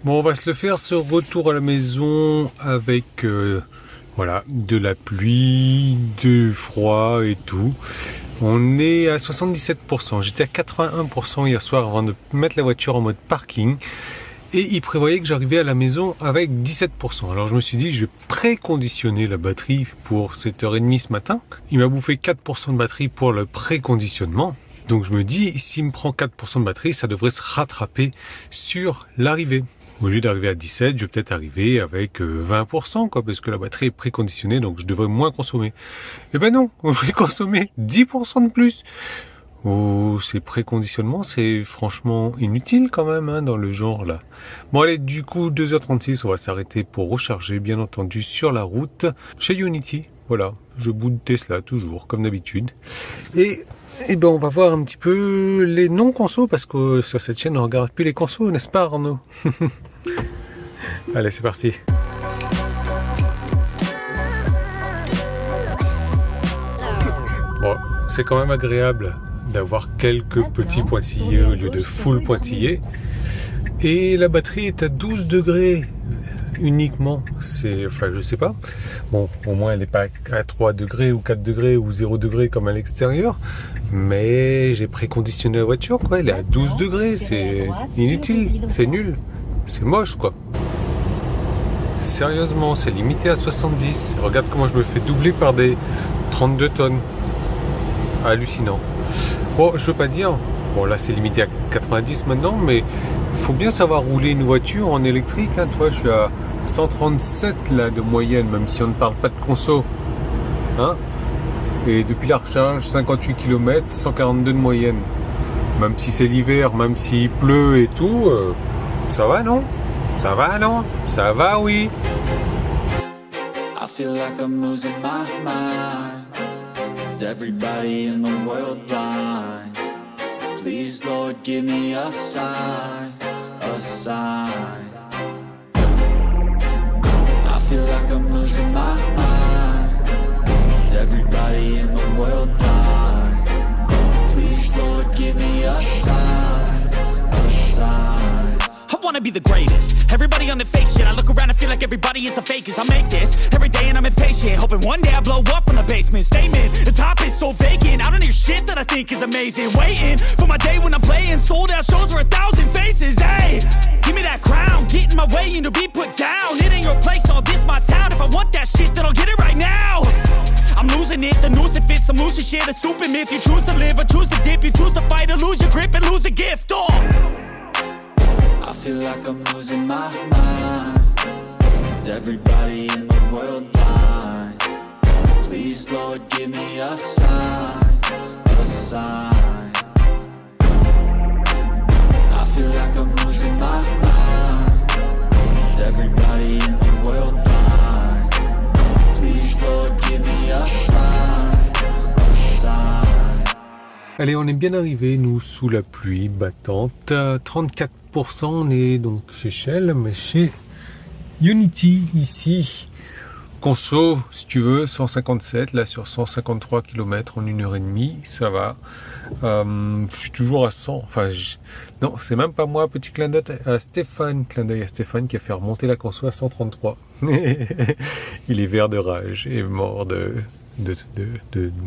Bon, on va se le faire ce retour à la maison avec voilà, de la pluie, du froid et tout. On est à 77%. J'étais à 81% hier soir avant de mettre la voiture en mode parking. Et il prévoyait que j'arrivais à la maison avec 17%. Alors je me suis dit, je vais préconditionner la batterie pour 7h30 ce matin. Il m'a bouffé 4% de batterie pour le préconditionnement. Donc je me dis, s'il me prend 4% de batterie, ça devrait se rattraper sur l'arrivée. Au lieu d'arriver à 17, je vais peut-être arriver avec 20%, quoi, parce que la batterie est préconditionnée, donc je devrais moins consommer. Eh ben non, je vais consommer 10% de plus. Oh, ces préconditionnements, c'est franchement inutile quand même, hein, dans le genre là. Bon allez, du coup, 2h36, on va s'arrêter pour recharger, bien entendu, sur la route, chez Ionity. Voilà, je boude Tesla, toujours, comme d'habitude. Et ben on va voir un petit peu les non-consos, parce que sur cette chaîne, on ne regarde plus les consos, n'est-ce pas Arnaud? Allez, c'est parti. Bon, c'est quand même agréable d'avoir quelques petits pointillés au lieu de full pointillés. Et la batterie est à 12 degrés uniquement. Enfin, je sais pas. Bon, au moins elle n'est pas à 3 degrés ou 4 degrés ou 0 degrés comme à l'extérieur. Mais j'ai préconditionné la voiture, quoi. Elle est à 12 degrés. C'est inutile. C'est nul. C'est moche, quoi. Sérieusement, c'est limité à 70. Regarde comment je me fais doubler par des 32 tonnes. Hallucinant. Bon, je veux pas dire, bon là c'est limité à 90 maintenant, mais il faut bien savoir rouler une voiture en électrique, hein. Tu vois, je suis à 137 là de moyenne, même si on ne parle pas de conso, hein. Et depuis la recharge, 58 km, 142 de moyenne. Même si c'est l'hiver, même s'il pleut et tout, ça va non? Ça va non? Ça va oui. I feel like I'm losing my mind. Is everybody in the world blind? Please, Lord, give me a sign, a sign. I feel like I'm losing my mind. Is everybody in the world blind? Please, Lord, give me a sign, a sign. I wanna be the greatest. Everybody on the fake shit. I look around and feel like everybody is the fakest. I make this every day and I'm impatient, hoping one day I blow up from the basement. Statement, the top is so vacant. I don't hear shit that I think is amazing. Waiting for my day when I'm playing sold out shows for 1,000 faces. Hey, give me that crown, get in my way and to be put down. It ain't your place, all this my town. If I want that shit, then I'll get it right now. I'm losing it, the noose it fits. I'm losing shit, a stupid myth. You choose to live or choose to dip. You choose to fight or lose your grip and lose a gift. Oh, I feel like I'm losing my mind. Is everybody in the world blind? Please, Lord, give me a sign, a sign. I feel like I'm losing my mind. Is everybody in the world blind? Please, Lord, give me a sign, a sign. Allez, on est bien arrivé, nous, sous la pluie battante. 34%, on est donc chez Shell, mais chez Ionity, ici. Conso, si tu veux, 157, là sur 153 km en 1h30, ça va. Je suis toujours à 100, enfin, non, c'est même pas moi, petit clin d'œil à Stéphane, qui a fait remonter la conso à 133. Il est vert de rage et mort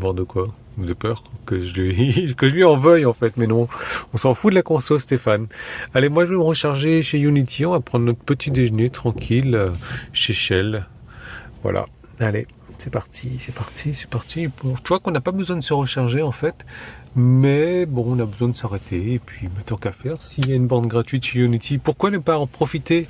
mort de quoi? De peur que je lui en veuille en fait, mais non, on s'en fout de la conso Stéphane. Allez, moi je vais me recharger chez Ionity, on va prendre notre petit déjeuner tranquille chez Shell. Voilà, allez, c'est parti. Tu vois qu'on n'a pas besoin de se recharger en fait, mais bon, on a besoin de s'arrêter et puis tant qu'à faire, s'il y a une borne gratuite chez Ionity, pourquoi ne pas en profiter?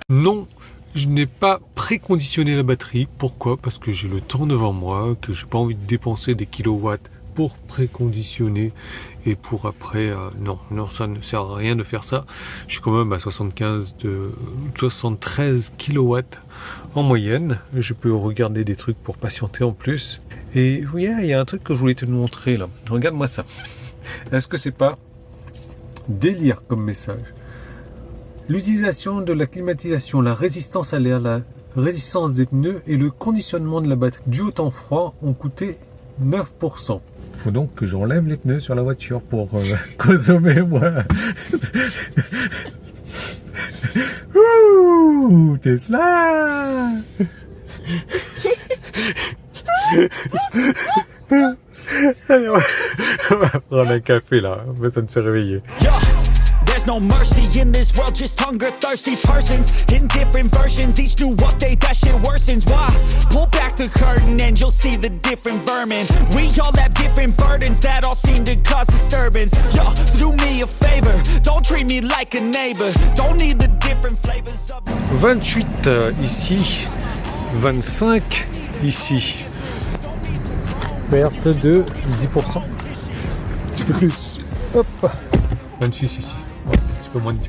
Non, je n'ai pas préconditionné la batterie. Pourquoi? Parce que j'ai le temps devant moi, que j'ai pas envie de dépenser des kilowatts pour préconditionner et pour après non, ça ne sert à rien de faire ça. Je suis quand même à 73 kilowatts en moyenne. Je peux regarder des trucs pour patienter en plus. Et oui, il y a un truc que je voulais te montrer là. Regarde-moi ça. Est-ce que c'est pas délire comme message? L'utilisation de la climatisation, la résistance à l'air, la résistance des pneus et le conditionnement de la batterie dû au temps froid ont coûté 9%. Il faut donc que j'enlève les pneus sur la voiture pour consommer moins. Ouh, Tesla. Allez, on va prendre un café là, on va besoin de se réveiller. Yeah. There's no mercy in this world, just hunger-thirsty persons in different versions. Each new update, that shit worsens. Why? Pull back the curtain and you'll see the different vermin. We all have different burdens that all seem to cause disturbance. Yo, so do me a favor, don't treat me like a neighbor. Don't need the different flavors of 28 ici, 25 ici. Perte de 10%. Un petit peu plus. Hop. 26 ici. Ouais, un petit peu moins de 10%.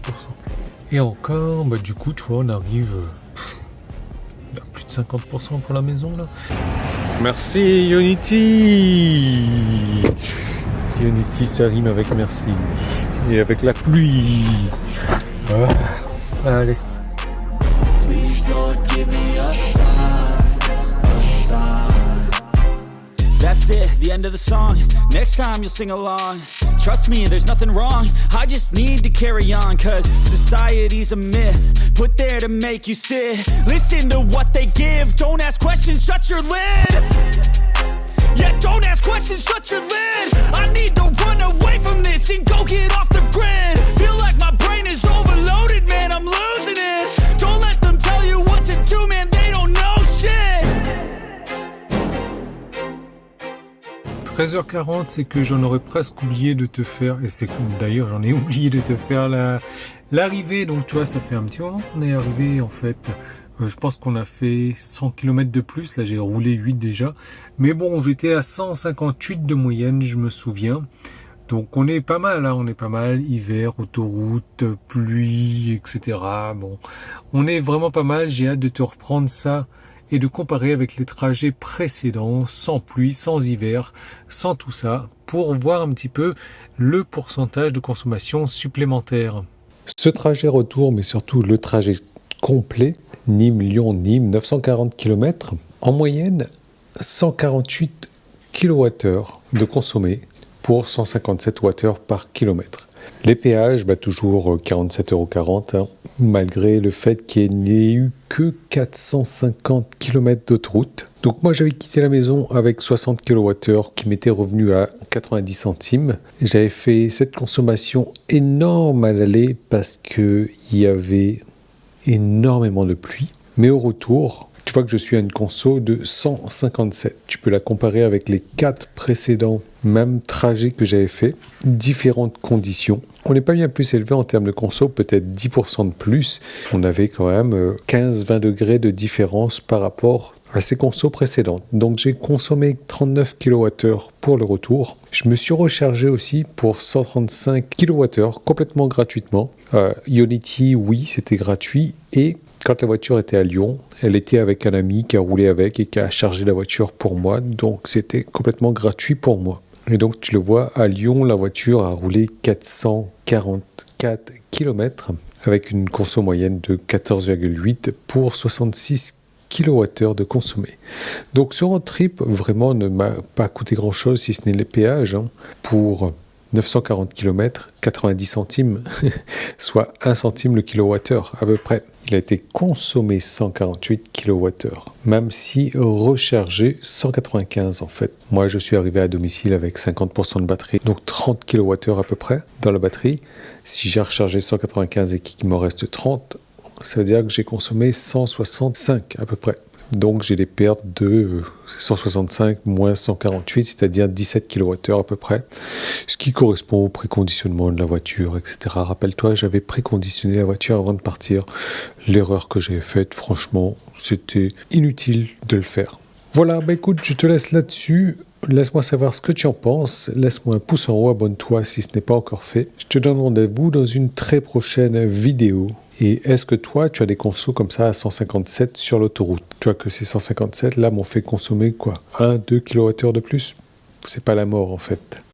Et encore, bah du coup, tu vois, on arrive à plus de 50% pour la maison là. Merci Unity. Unity, ça rime avec merci. Et avec la pluie. Ah, allez. Please, Lord, give me a sign, a sign. That's it, the end of the song. Next time you'll sing along. Trust me, there's nothing wrong. I just need to carry on, cause society's a myth put there to make you sit. Listen to what they give. Don't ask questions, shut your lid. Yeah, don't ask questions, shut your lid. I need to run away from this and go get off the grid. Feel like my brain is overloaded, man, I'm losing it. Don't let them tell you what to do, man, they don't know shit. 13h40, c'est que j'en aurais presque oublié de te faire, et c'est d'ailleurs j'en ai oublié de te faire l'arrivée, donc tu vois, ça fait un petit moment qu'on est arrivé en fait. Je pense qu'on a fait 100 km de plus, là j'ai roulé 8 déjà, mais bon, j'étais à 158 de moyenne, je me souviens. Donc on est pas mal, hein, on est pas mal, hiver, autoroute, pluie, etc. Bon, on est vraiment pas mal, j'ai hâte de te reprendre ça et de comparer avec les trajets précédents, sans pluie, sans hiver, sans tout ça, pour voir un petit peu le pourcentage de consommation supplémentaire. Ce trajet retour, mais surtout le trajet complet, Nîmes-Lyon-Nîmes, 940 km, en moyenne 148 kWh de consommé pour 157 Wh par kilomètre. Les péages, toujours 47,40 €, hein, malgré le fait qu'il n'y ait eu que 450 km d'autoroute. Donc moi j'avais quitté la maison avec 60 kWh qui m'était revenu à 90 centimes. J'avais fait cette consommation énorme à l'aller parce qu'il y avait énormément de pluie. Mais au retour, tu vois que je suis à une conso de 157. Tu peux la comparer avec les 4 précédents mêmes trajets que j'avais fait, différentes conditions. On n'est pas bien plus élevé en termes de conso, peut-être 10% de plus. On avait quand même 15-20 degrés de différence par rapport à ces consos précédentes. Donc j'ai consommé 39 kWh pour le retour. Je me suis rechargé aussi pour 135 kWh complètement gratuitement. Unity, oui, c'était gratuit. Et quand la voiture était à Lyon, elle était avec un ami qui a roulé avec et qui a chargé la voiture pour moi. Donc c'était complètement gratuit pour moi. Et donc tu le vois, à Lyon, la voiture a roulé 444 km avec une conso moyenne de 14,8 pour 66 kWh de consommé. Donc ce road trip vraiment ne m'a pas coûté grand chose si ce n'est les péages, hein, pour 940 km, 90 centimes, soit 1 centime le kilowattheure à peu près. Il a été consommé 148 kWh, même si rechargé 195 en fait. Moi je suis arrivé à domicile avec 50% de batterie, donc 30 kWh à peu près dans la batterie. Si j'ai rechargé 195 et qu'il m'en reste 30, ça veut dire que j'ai consommé 165 à peu près. Donc j'ai des pertes de 165 moins 148, c'est-à-dire 17 kWh à peu près, ce qui correspond au préconditionnement de la voiture, etc. Rappelle-toi, j'avais préconditionné la voiture avant de partir. L'erreur que j'ai faite, franchement, c'était inutile de le faire. Voilà, écoute, je te laisse là-dessus. Laisse-moi savoir ce que tu en penses. Laisse-moi un pouce en haut, abonne-toi si ce n'est pas encore fait. Je te donne rendez-vous dans une très prochaine vidéo. Et est-ce que toi, tu as des consos comme ça à 157 sur l'autoroute? Tu vois que ces 157, là, m'ont fait consommer quoi? 1-2 kWh de plus? C'est pas la mort en fait.